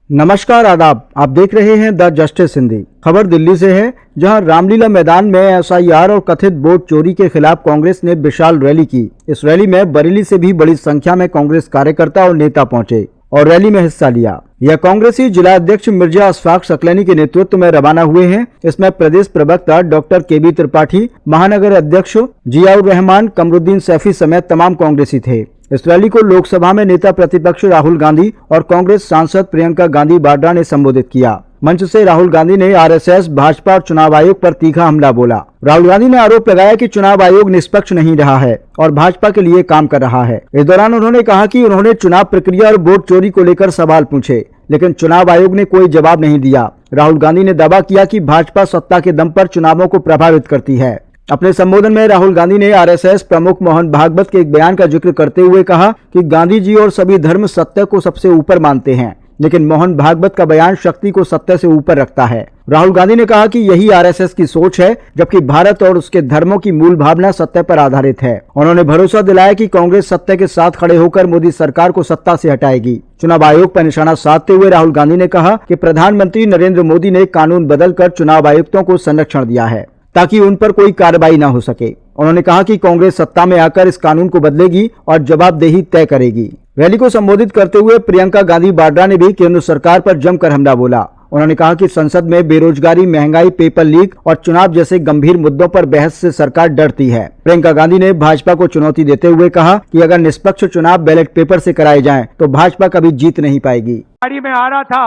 नमस्कार आदाब, आप देख रहे हैं द जस्टिस हिंदी। खबर दिल्ली से है, जहां रामलीला मैदान में एसआईआर और कथित वोट चोरी के खिलाफ कांग्रेस ने विशाल रैली की। इस रैली में बरेली से भी बड़ी संख्या में कांग्रेस कार्यकर्ता और नेता पहुंचे और रैली में हिस्सा लिया। यह कांग्रेसी जिला अध्यक्ष मिर्जा अशफाक सकलैनी के नेतृत्व में रवाना हुए हैं। इसमें प्रदेश प्रवक्ता डॉक्टर केबी त्रिपाठी, महानगर अध्यक्ष जियाउर रहमान, कमरुद्दीन सैफी समेत तमाम कांग्रेसी थे। इस रैली को लोकसभा में नेता प्रतिपक्ष राहुल गांधी और कांग्रेस सांसद प्रियंका गांधी वाड्रा ने संबोधित किया। मंच से राहुल गांधी ने आरएसएस, भाजपा और चुनाव आयोग पर तीखा हमला बोला। राहुल गांधी ने आरोप लगाया कि चुनाव आयोग निष्पक्ष नहीं रहा है और भाजपा के लिए काम कर रहा है। इस दौरान उन्होंने कहा कि उन्होंने चुनाव प्रक्रिया और वोट चोरी को लेकर सवाल पूछे, लेकिन चुनाव आयोग ने कोई जवाब नहीं दिया। राहुल गांधी ने दावा किया कि भाजपा सत्ता के दम पर चुनावों को प्रभावित करती है। अपने संबोधन में राहुल गांधी ने आरएसएस प्रमुख मोहन भागवत के एक बयान का जिक्र करते हुए कहा कि गांधी जी और सभी धर्म सत्य को सबसे ऊपर मानते हैं, लेकिन मोहन भागवत का बयान शक्ति को सत्य से ऊपर रखता है। राहुल गांधी ने कहा कि यही आरएसएस की सोच है, जबकि भारत और उसके धर्मों की मूल भावना सत्य पर आधारित है। उन्होंने भरोसा दिलाया कि कांग्रेस सत्य के साथ खड़े होकर मोदी सरकार को सत्ता से हटाएगी। चुनाव आयोग पर निशाना साधते हुए राहुल गांधी ने कहा कि प्रधानमंत्री नरेंद्र मोदी ने कानून बदलकर चुनाव आयुक्तों को संरक्षण दिया है ताकि उन पर कोई कार्रवाई न हो सके। उन्होंने कहा कि कांग्रेस सत्ता में आकर इस कानून को बदलेगी और जवाबदेही तय करेगी। रैली को संबोधित करते हुए प्रियंका गांधी वाड्रा ने भी केंद्र सरकार पर जमकर हमला बोला। उन्होंने कहा कि संसद में बेरोजगारी, महंगाई, पेपर लीक और चुनाव जैसे गंभीर मुद्दों पर बहस से सरकार डरती है। प्रियंका गांधी ने भाजपा को चुनौती देते हुए कहा कि अगर निष्पक्ष चुनाव बैलेट पेपर से कराए जाएं, तो भाजपा कभी जीत नहीं पाएगी। गाड़ी में आ रहा था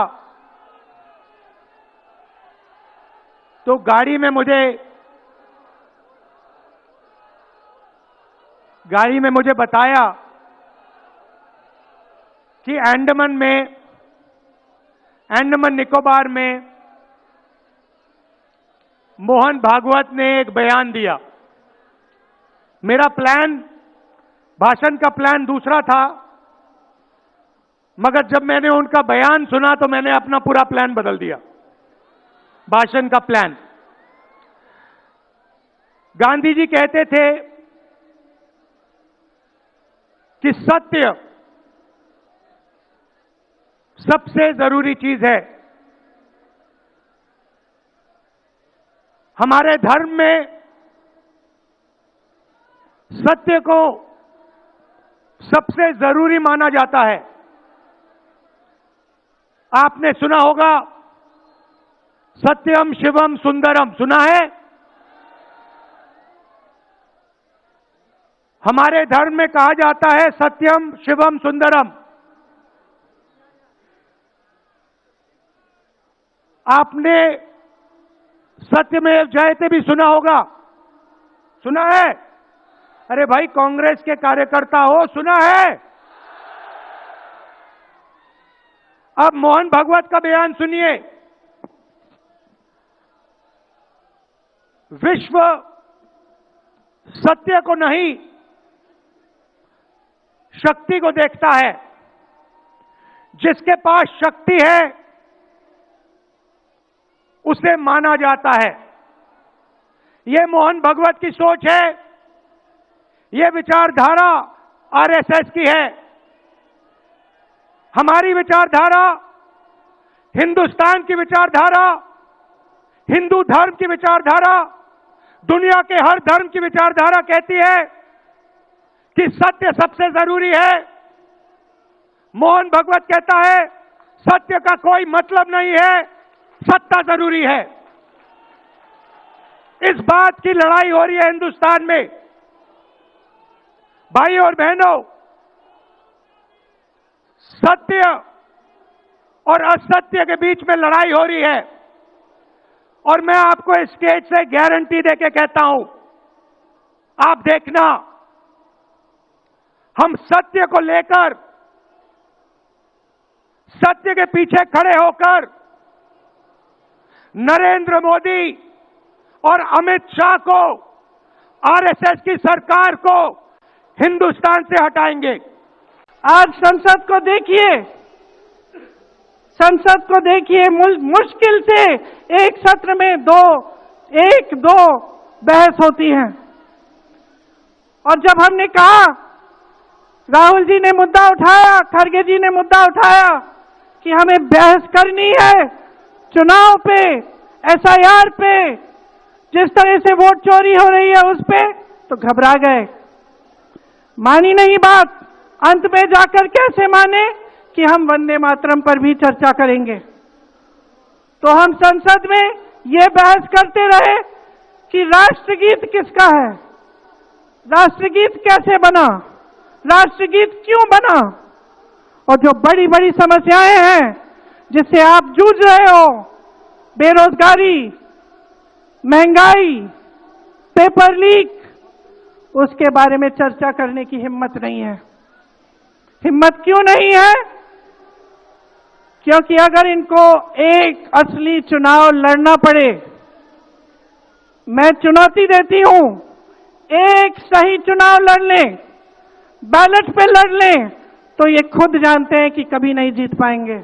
तो गाड़ी में मुझे बताया कि अंडमान निकोबार में मोहन भागवत ने एक बयान दिया। मेरा भाषण का प्लान दूसरा था, मगर जब मैंने उनका बयान सुना तो मैंने अपना पूरा प्लान बदल दिया, भाषण का प्लान। गांधी जी कहते थे कि सत्य सबसे जरूरी चीज है। हमारे धर्म में सत्य को सबसे जरूरी माना जाता है। आपने सुना होगा सत्यम शिवम सुंदरम, सुना है? हमारे धर्म में कहा जाता है सत्यम शिवम सुंदरम। आपने सत्यमेव जयते भी सुना होगा, सुना है? अरे भाई, कांग्रेस के कार्यकर्ता हो, सुना है? अब मोहन भागवत का बयान सुनिए। विश्व सत्य को नहीं, शक्ति को देखता है। जिसके पास शक्ति है उसे माना जाता है। यह मोहन भागवत की सोच है, यह विचारधारा आरएसएस की है। हमारी विचारधारा, हिंदुस्तान की विचारधारा, हिंदू धर्म की विचारधारा, दुनिया के हर धर्म की विचारधारा कहती है कि सत्य सबसे जरूरी है। मोहन भागवत कहता है सत्य का कोई मतलब नहीं है, सत्ता जरूरी है। इस बात की लड़ाई हो रही है हिंदुस्तान में। भाई और बहनों, सत्य और असत्य के बीच में लड़ाई हो रही है और मैं आपको इस स्टेज से गारंटी देके कहता हूं, आप देखना, हम सत्य को लेकर, सत्य के पीछे खड़े होकर नरेंद्र मोदी और अमित शाह को, आरएसएस की सरकार को हिंदुस्तान से हटाएंगे। आज संसद को देखिए, मुश्किल से एक सत्र में एक दो बहस होती है। और जब हमने कहा, राहुल जी ने मुद्दा उठाया, खड़गे जी ने मुद्दा उठाया कि हमें बहस करनी है चुनाव पे, एसआईआर पे, जिस तरह से वोट चोरी हो रही है उस पे, तो घबरा गए, मानी नहीं बात। अंत में जाकर कैसे माने कि हम वंदे मातरम पर भी चर्चा करेंगे। तो हम संसद में ये बहस करते रहे कि राष्ट्रगीत किसका है, राष्ट्रगीत कैसे बना, राष्ट्रगीत क्यों बना, और जो बड़ी बड़ी समस्याएं हैं जिससे आप जूझ रहे हो, बेरोजगारी, महंगाई, पेपर लीक, उसके बारे में चर्चा करने की हिम्मत नहीं है। हिम्मत क्यों नहीं है? क्योंकि अगर इनको एक असली चुनाव लड़ना पड़े, मैं चुनौती देती हूं, एक सही चुनाव लड़ लें, बैलेट पे लड़ लें, तो ये खुद जानते हैं कि कभी नहीं जीत पाएंगे।